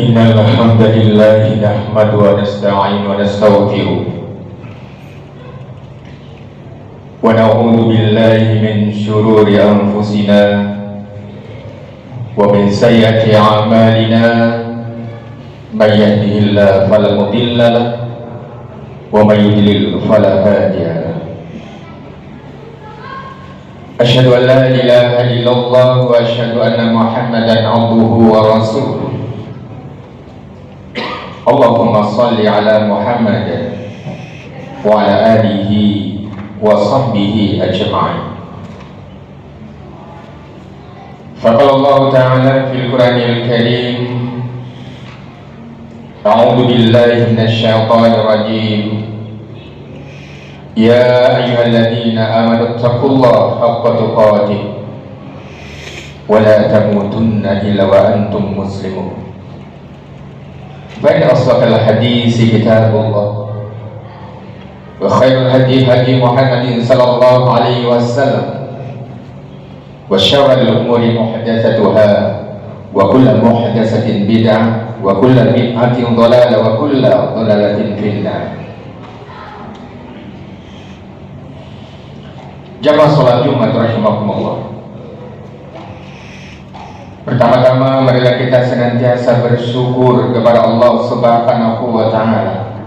إن الحمد لله نحمده ونستعين ونستغفره ونعوذ بالله من شرور أنفسنا ومن سيئات أعمالنا من يهده الله فلا مضل له ومن يضلل فلا هادي له. أشهد أن لا إله إلا الله وأشهد أن محمدا عبده ورسوله. اللهم صل على محمد وعلى آله وصحبه أجمعين. فقال الله تعالى في القرآن الكريم: أعوذ بالله من الشيطان الرجيم. يا أيها الذين آمنوا اتقوا الله حق تقاته ولا تموتن إلا وأنتم مسلمون. فإن أصدق الحديث كتاب الله وخير الهدي هدي محمد صلى الله عليه وسلم وشر الأمور محدثاتها وكل محدثة بدعة وكل بدعة ضلالة وكل ضلالة في النار. Jamaah salat Jumat rahimakumullah. Pertama-tama marilah kita senantiasa bersyukur kepada Allah Subhanahu wa taala.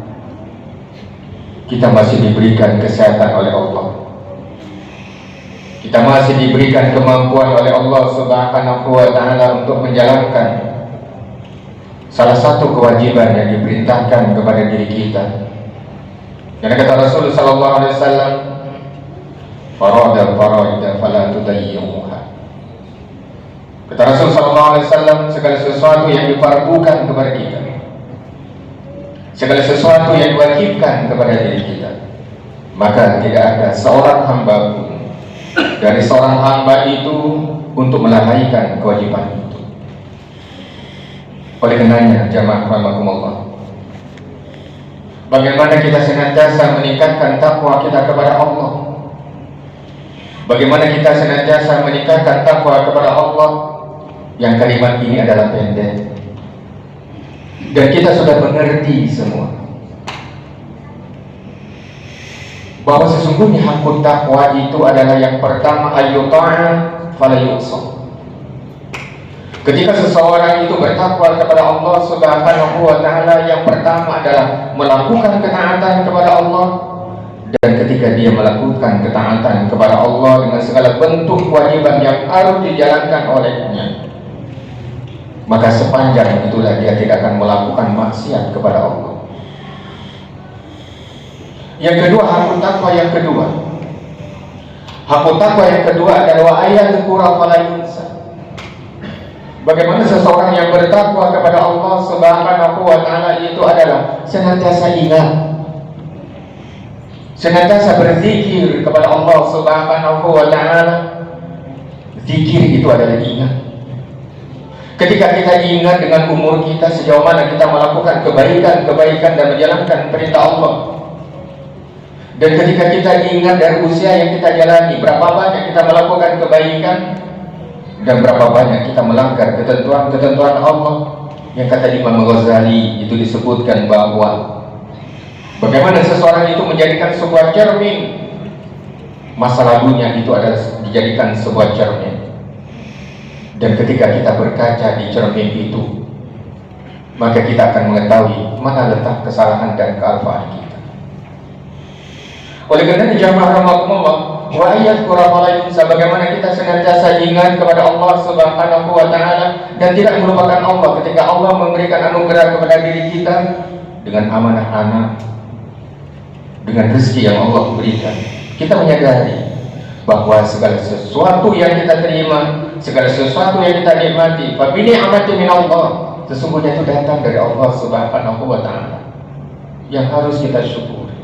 Kita masih diberikan kesehatan oleh Allah. Kita masih diberikan kemampuan oleh Allah Subhanahu wa taala untuk menjalankan salah satu kewajiban yang diperintahkan kepada diri kita. Dan kata Rasul sallallahu alaihi wasallam, farada fala tudayyuha. Kata Rasul sallallahu alaihi wasallam, segala sesuatu yang difardukan kepada kita, segala sesuatu yang diwajibkan kepada diri kita, maka tidak ada seorang hamba pun dari seorang hamba itu untuk melalaikan kewajiban itu. Oleh karenanya, jamaah rahimakumullah, bagaimana kita senantiasa meningkatkan takwa kita kepada Allah, bagaimana kita senantiasa meningkatkan takwa kepada Allah, yang kalimat ini adalah pendek dan kita sudah mengerti semua bahwa sesungguhnya hakut takwa itu adalah yang pertama ayyuta'a fala yu'sa. Ketika seseorang itu bertakwa kepada Allah Subhanahu wa taala, yang pertama adalah melakukan ketaatan kepada Allah. Dan ketika dia melakukan ketaatan kepada Allah dengan segala bentuk kewajiban yang harus dijalankan olehnya, maka sepanjang itulah dia tidak akan melakukan maksiat kepada Allah. Yang kedua, hakut takwa yang kedua. Hakut takwa yang kedua adalah ayat qura fala yunsa. Bagaimana seseorang yang bertakwa kepada Allah Subhanahu wa taala itu adalah senantiasa ingat, senantiasa berzikir kepada Allah Subhanahu wa taala. Zikir itu adalah ingat. Ketika kita ingat dengan umur kita sejauh mana kita melakukan kebaikan dan menjalankan perintah Allah, dan ketika kita ingat dari usia yang kita jalani, berapa banyak kita melakukan kebaikan dan berapa banyak kita melanggar ketentuan Allah, yang kata Imam Ghazali itu disebutkan bahwa bagaimana seseorang itu menjadikan sebuah cermin, masa lalunya itu adalah dijadikan sebuah cermin. Dan ketika kita berkaca di cermin itu, maka kita akan mengetahui mana letak kesalahan dan kealfaan kita. Oleh karena jamaah rahimakumullah, wa ayat qur'an bagaimana kita senantiasa ingat kepada Allah Subhanahu wa taala dan tidak melupakan Allah ketika Allah memberikan anugerah kepada diri kita dengan amanah anak, dengan rezeki yang Allah berikan. Kita menyadari bahwa segala sesuatu yang kita terima, segala sesuatu yang kita nikmati, fa bi ni'matin min Allah, sesungguhnya itu datang dari Allah Subhanahu wa taala, yang harus kita syukuri.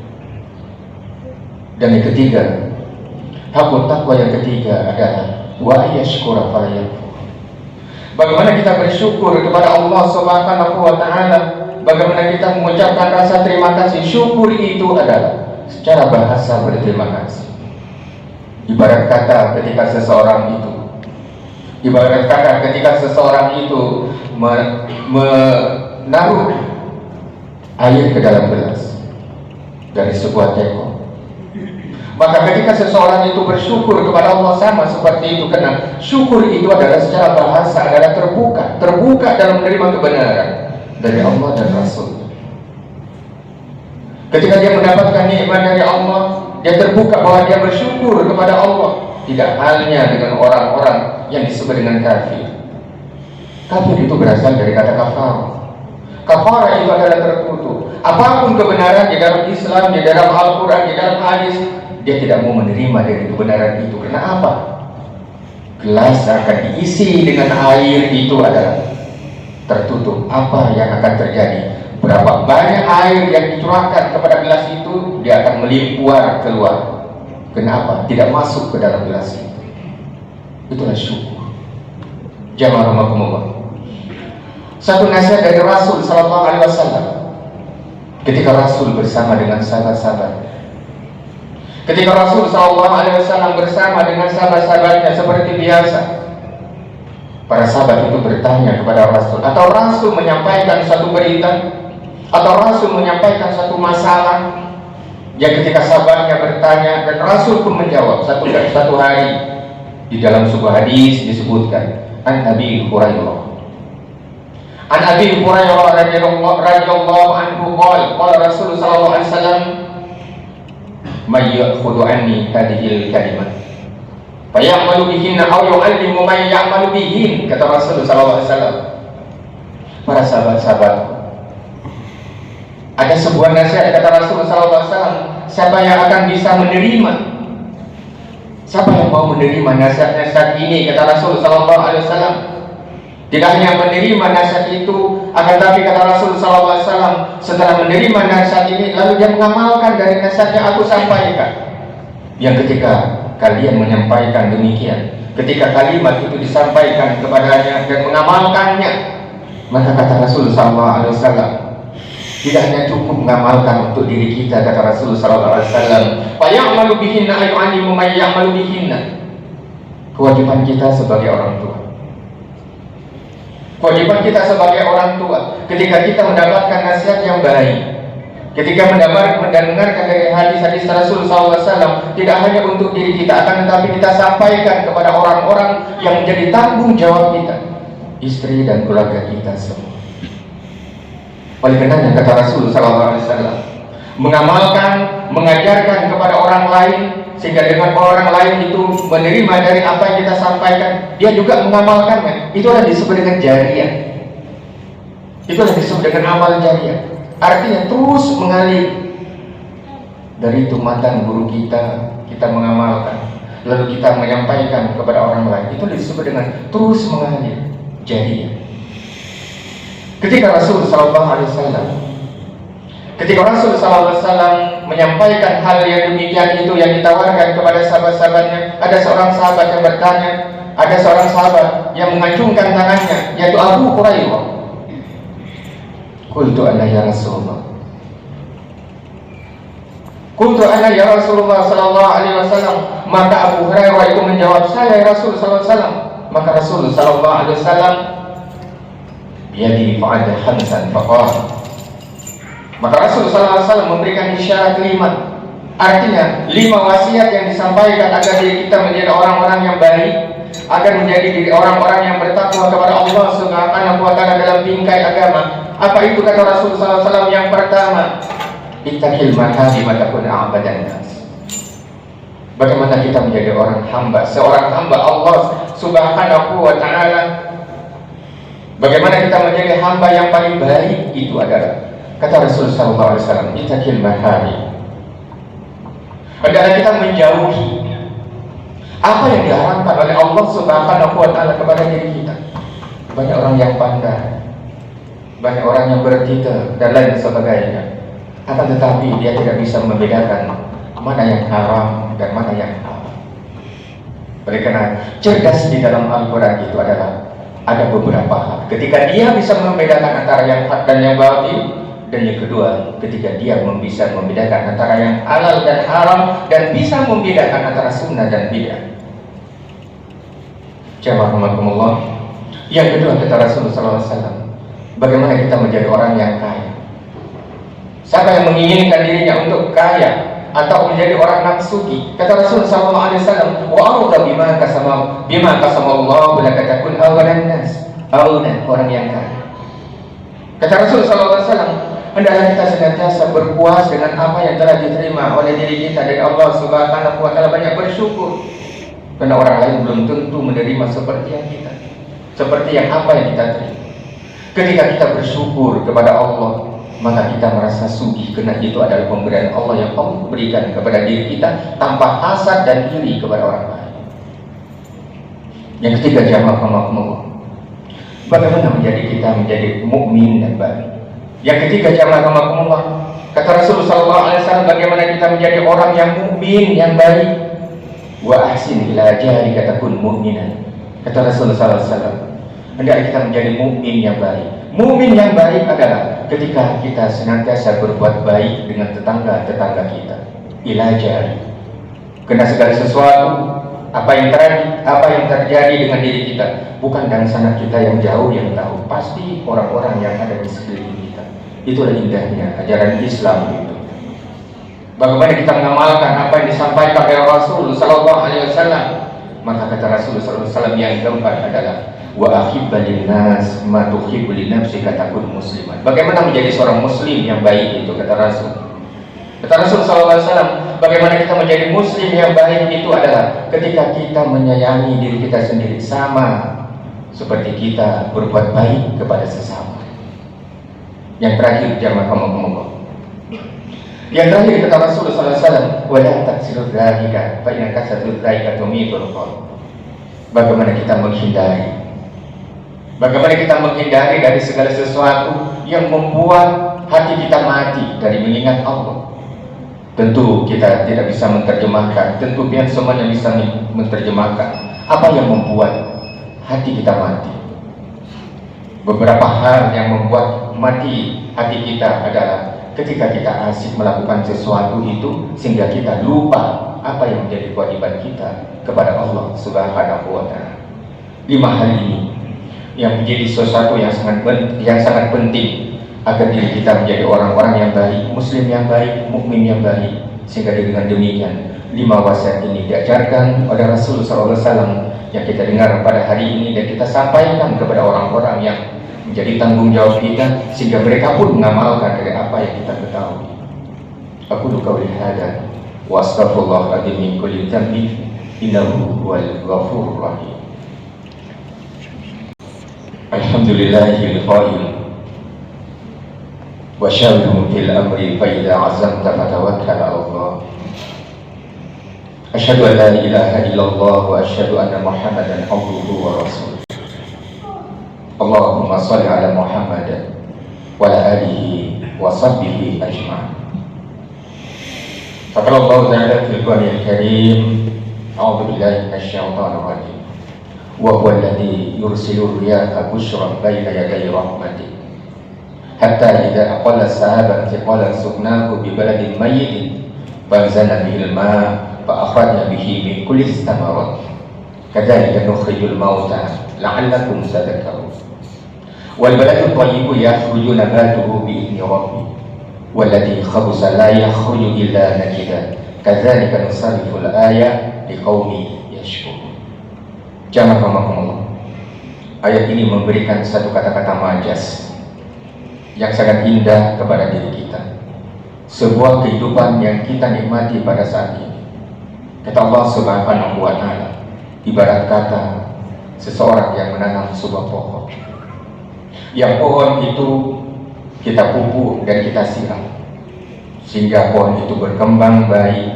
Dan yang ketiga, hakut takwa yang ketiga adalah wa yashkura fala yakfur. Bagaimana kita bersyukur kepada Allah Subhanahu wa taala, bagaimana kita mengucapkan rasa terima kasih. Syukur itu adalah secara bahasa berterima kasih. Ibarat kata ketika seseorang itu Ibarat kata ketika seseorang itu menaruh air ke dalam gelas dari sebuah teko, maka ketika seseorang itu bersyukur kepada Allah sama seperti itu, karena syukur itu adalah secara bahasa adalah terbuka dalam menerima kebenaran dari Allah dan Rasul. Ketika dia mendapatkan nikmat dari Allah, dia terbuka bahwa dia bersyukur kepada Allah. Tidak halnya dengan orang-orang yang disebut dengan kafir. Kafir itu berasal dari kata kafar. Kafar itu adalah tertutup. Apapun kebenaran di dalam Islam, di dalam Al-Quran, di dalam hadis, dia tidak mau menerima dari kebenaran itu. Kenapa? Gelas akan diisi dengan air itu adalah tertutup. Apa yang akan terjadi? Berapa banyak air yang dicurahkan kepada gelas itu, dia akan melimpuar keluar. Kenapa? Tidak masuk ke dalam gelas itu. Itulah syukur. Jamaah rahimakumullah. Satu nasihat dari Rasul sallallahu alaihi wasallam ketika Rasul bersama dengan sahabat-sahabat. Ketika Rasul sallallahu alaihi wasallam bersama dengan sahabat-sahabatnya seperti biasa, para sahabat itu bertanya kepada Rasul, atau Rasul menyampaikan satu berita, atau Rasul menyampaikan satu masalah. Ya, ketika sahabatnya bertanya dan Rasul pun menjawab satu hari. Di dalam sebuah hadis disebutkan An Abi Hurairah radhiyallahu anhu qala Rasul sallallahu alaihi wasallam may ya'khudhu anni hadhil kalimat fa ya'malu bihinna aw yu'allimu man ya'malu bihin, kata Rasul sallallahu alaihi wasallam. Para sahabat-sahabat, ada sebuah nasihat kata Rasulullah SAW, siapa yang akan bisa menerima, siapa yang mau menerima nasihat-nasihat ini, kata Rasulullah SAW. Tidak hanya menerima nasihat itu, akan tapi kata Rasulullah SAW, setelah menerima nasihat ini, lalu dia mengamalkan dari nasihat yang aku sampaikan. Yang ketika kalian menyampaikan demikian, ketika kalimat itu disampaikan kepadanya dan mengamalkannya, maka kata Rasulullah SAW, tidak hanya cukup mengamalkan untuk diri kita, kata Rasulullah SAW. Fayamalu bihinna ayu'alimu may ya'malu bihinna. Kewajiban kita sebagai orang tua. Kewajiban kita sebagai orang tua, ketika kita mendapatkan nasihat yang baik, ketika mendengarkan dari hadis-hadis Rasulullah SAW, tidak hanya untuk diri kita, akan tetapi kita sampaikan kepada orang-orang yang menjadi tanggung jawab kita, istri dan keluarga kita semua. Oleh karenanya kata Rasul sallallahu alaihi wasallam, mengamalkan, mengajarkan kepada orang lain, sehingga dengan orang lain itu menerima dari apa yang kita sampaikan, dia juga mengamalkannya. Itulah disebut dengan jariyah. Itulah disebut dengan amal jariyah. Artinya terus mengalir dari tumatan guru kita mengamalkan, lalu kita menyampaikan kepada orang lain. Itu disebut dengan terus mengalir, jariyah. Ketika Rasul sallallahu alaihi wasallam menyampaikan hal yang demikian itu yang ditawarkan kepada sahabat-sahabatnya, ada seorang sahabat yang bertanya, ada seorang sahabat yang mengacungkan tangannya, yaitu Abu Hurairah. Qultu ana ya Rasulullah. Qultu ana ya Rasulullah sallallahu alaihi wasallam. Maka Abu Hurairah itu menjawab, saya ya Rasul sallallahu alaihi wasallam. Maka Rasul sallallahu alaihi wasallam yadi fa'ada khamsan faqala. Maka Rasul sallallahu alaihi wasallam memberikan isyarat 5. Artinya 5 wasiat yang disampaikan agar diri kita menjadi orang-orang yang baik, agar menjadi diri orang-orang yang bertakwa kepada Allah Subhanahu wa taala dalam bingkai agama. Apa itu kata Rasul sallallahu alaihi wasallam? Yang pertama, ittaqil mahari wa takun a'badan nas. Bagaimana kita menjadi orang hamba, seorang hamba Allah Subhanahu wa taala? Bagaimana kita menjadi hamba yang paling baik? Itu adalah kata Rasul sallallahu alaihi wasallam, ittaqil mahari. Adalah kita menjauhi apa yang diharapkan oleh Allah Subhanahu wa taala kepada diri kita. Banyak orang yang pandai, banyak orang yang bertitel dan lain sebagainya. Akan tetapi dia tidak bisa membedakan mana yang haram dan mana yang halal. Oleh karena cerdas di dalam Al-Quran itu adalah ada beberapa hal. Ketika dia bisa membedakan antara yang hak dan yang batil, dan yang kedua, ketika dia bisa membedakan antara yang halal dan haram, dan bisa membedakan antara sunnah dan bid'ah. Jamaah. Yang kedua kata Rasulullah SAW, bagaimana kita menjadi orang yang kaya? Siapa yang menginginkan dirinya untuk kaya atau menjadi orang nafsuki? Kata Rasulullah SAW, wa arda bima kasama Allah bila katakun awalan nas, orang yang kaya. Kata Rasulullah SAW, hendaklah kita senantiasa berpuas dengan apa yang telah diterima oleh diri kita dari Allah Subhanahu wa Ta'ala, banyak bersyukur. Karena orang lain belum tentu menerima seperti yang kita, seperti yang apa yang kita terima. Ketika kita bersyukur kepada Allah, maka kita merasa sugih, karena itu adalah pemberian Allah yang Allah berikan kepada diri kita tanpa hasad dan iri kepada orang lain. Yang ketiga, jamaah, bagaimana kita menjadi mukmin dan baik. Yang ketiga, jamaah, kata Rasulullah SAW, bagaimana kita menjadi orang yang mukmin yang baik. Wa ahsin ila jarika takun mu'minan. Kata Rasulullah SAW, hendaknya kita menjadi mukmin yang baik. Mukmin yang baik adalah ketika kita senantiasa berbuat baik dengan tetangga-tetangga kita. Ila jari, karena segala sesuatu apa yang terjadi dengan diri kita, bukan dan sanak kita yang jauh yang tahu, pasti orang-orang yang ada di sekeliling kita. Itulah indahnya ajaran Islam itu. Bagaimana kita mengamalkan apa yang disampaikan oleh Rasul Sallallahu Alaihi Wasallam? Maka kata Rasul Sallallahu Alaihi Wasallam yang keempat adalah wa akhibba linnas ma tuhibbu li nafsika takun musliman. Bagaimana menjadi seorang muslim yang baik itu, kata Rasul. Kata Rasul Sallallahu Alaihi Wasallam, bagaimana kita menjadi muslim yang baik itu adalah ketika kita menyayangi diri kita sendiri sama seperti kita berbuat baik kepada sesama. Yang terakhir, jamaah. Yang terakhir kata Rasulullah SAW, wala taksiru dzalika fa inna kasatu dzalika tumitul qalb. Bagaimana kita menghindari dari segala sesuatu yang membuat hati kita mati dari mengingat Allah. Tentu kita tidak bisa menerjemahkan, tentu biar semuanya bisa menerjemahkan apa yang membuat hati kita mati. Beberapa hal yang membuat mati hati kita adalah ketika kita asik melakukan sesuatu itu sehingga kita lupa apa yang menjadi kewajiban kita kepada Allah Subhanahu wa Ta'ala. 5 hal ini yang menjadi sesuatu yang sangat penting agar diri kita menjadi orang-orang yang baik, muslim yang baik, mukmin yang baik. Sehingga dengan demikian 5 wasiat ini diajarkan oleh Rasulullah SAW yang kita dengar pada hari ini dan kita sampaikan kepada orang-orang yang menjadi tanggung jawab kita, sehingga mereka pun mengamalkan dari apa yang kita ketahui. Aku qauli hadza wa astaghfirullahaladzim min kulli dhanbin innahu huwal ghafurur rahim. Alhamdulillahil qail wa syawirhum fil amri fa idza azamta fatawakkal 'ala Allah. Asyhadu an la ilaha illallah wa asyhadu anna Muhammadan abduhu wa rasuluh. Allahumma salli ala Muhammad wa ala alihi wa sahbihi ajma'in. Faqala Allah ta'ala fil Qur'anil Karim, a'udzu billahi minasy syaithanir rajim. Wa huwa alladhi yursilu riyaha bushran bayna yaday rahmatih. Hatta idza aqalla as-sahaba intiqalan suqnahu bi baladin mayyitin fanzalna bihil ma' fa akhrajna bihi min kulli thamarat. Kadzalika nukhrijul mauta la'allakum tadhakkarun. Wal baladu thayyibu yakhruju nabatuhu bi idzni rabbih walladhi khabutha la yakhruju illa nakida kadzalika nusarriful ayat liqaumin yashkurun. Jamaah, ayat ini memberikan satu kata-kata majas yang sangat indah kepada diri kita, sebuah kehidupan yang kita nikmati pada saat ini. Kata Allah Subhanahu wa Ta'ala, ibarat kata seseorang yang menanam sebuah pohon. Yang pohon itu kita pupuk dan kita siram sehingga pohon itu berkembang baik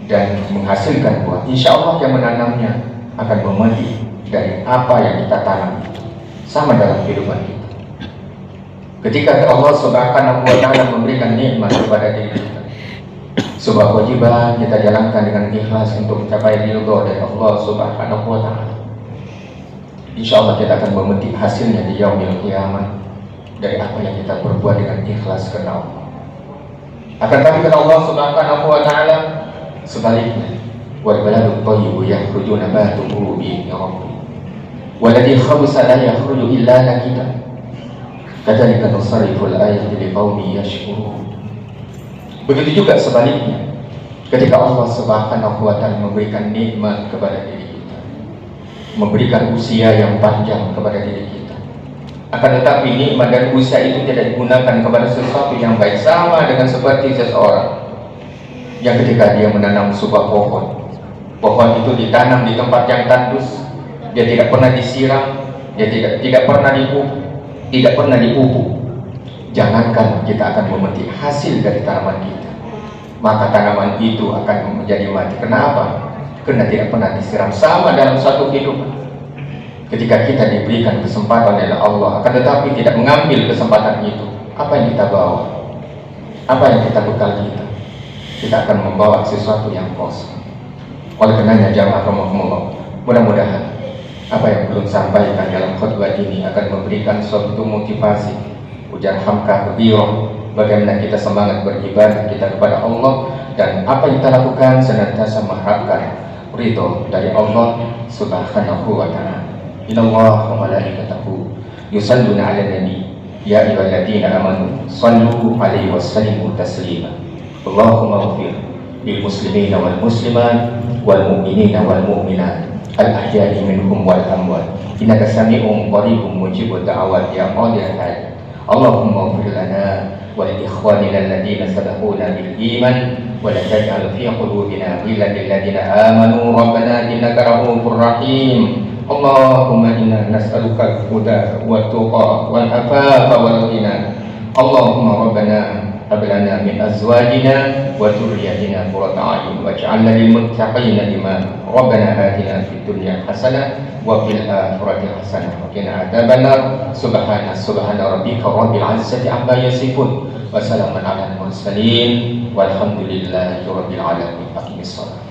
dan menghasilkan buah. Insya Allah yang menanamnya akan memetik dari apa yang kita tanam itu. Sama dalam kehidupan kita. Ketika Allah Subhanahu wa Ta'ala memberikan nikmat kepada diri kita, sebuah kewajiban kita jalankan dengan ikhlas untuk mencapai ridho dari Allah Subhanahu wa Ta'ala. Insya Allah kita akan memetik hasilnya di yaumil qiyamah dari apa yang kita perbuat dengan ikhlas karena Allah. Akan tapi kata Allah Subhanahu wa Ta'ala sebaliknya, wal baladu thayyibu yakhruju nabatuhu bi idzni rabbih. Waladhi khabsa la yakhruju illa nakida. Kadzalika nusarriful ayati liqaumin yashkurun. Begitu juga sebaliknya, ketika Allah Subhanahu wa Ta'ala memberikan nikmat kepada diri kita, memberikan usia yang panjang kepada diri kita, akan tetapi nikmat dan usia itu tidak digunakan kepada sesuatu yang baik, sama dengan seperti seseorang yang ketika dia menanam sebuah pohon, pohon itu ditanam di tempat yang tandus, dia tidak pernah disiram, dia tidak pernah dipupuk. Jangankan kita akan memetik hasil dari tanaman kita, maka tanaman itu akan menjadi mati. Kenapa? Karena tidak pernah disiram. Sama dalam suatu kehidupan, ketika kita diberikan kesempatan oleh Allah, akan tetapi tidak mengambil kesempatan itu, apa yang kita bawa? Apa yang kita bekal kita? Kita akan membawa sesuatu yang kosong. Oleh karenanya jamaah rahimahumullah, mudah-mudahan apa yang belum sampaikan dalam khutbah ini akan memberikan suatu motivasi, ujar hamka beliau, bagaimana kita semangat beribadah kita kepada Allah, dan apa yang kita lakukan senantiasa mengharapkan ridho dari Allah Subhanahu wa Ta'ala. Innallaha wa malaikatahu yusalluna 'alan nabi ya ayyuhalladzina amanu shallu 'alaihi wa sallimu taslima. Allahumma ighfir lil muslimina wal muslimat wal mu'minina wal mu'minat al-ahya'i minhum wal amwat innaka sami'un qaribun mujibud da'awat ya qadir hajat. Allahumma ighfir lana wa li ikhwanina alladhina sabaquna bil iman wa la taj'al fi qulubina ghillan lil ladzina amanu rabbana innaka ra'ufur rahim. Allahumma inna nas'aluka al-huda wa tuqa wal afafa wal ghina. Allahumma rabbana hab lana min azwajina wa dhurriyyatina qurrata a'yun waj'alna lil muttaqina imama. Rabbana atina fid dunya hasanah wa fil akhirati hasanah wa qina adzabannar. Subhana rabbika rabbil izzati amma yasifun wa salamun alal mursalin walhamdulillahi rabbil alamin. Aqimissalah.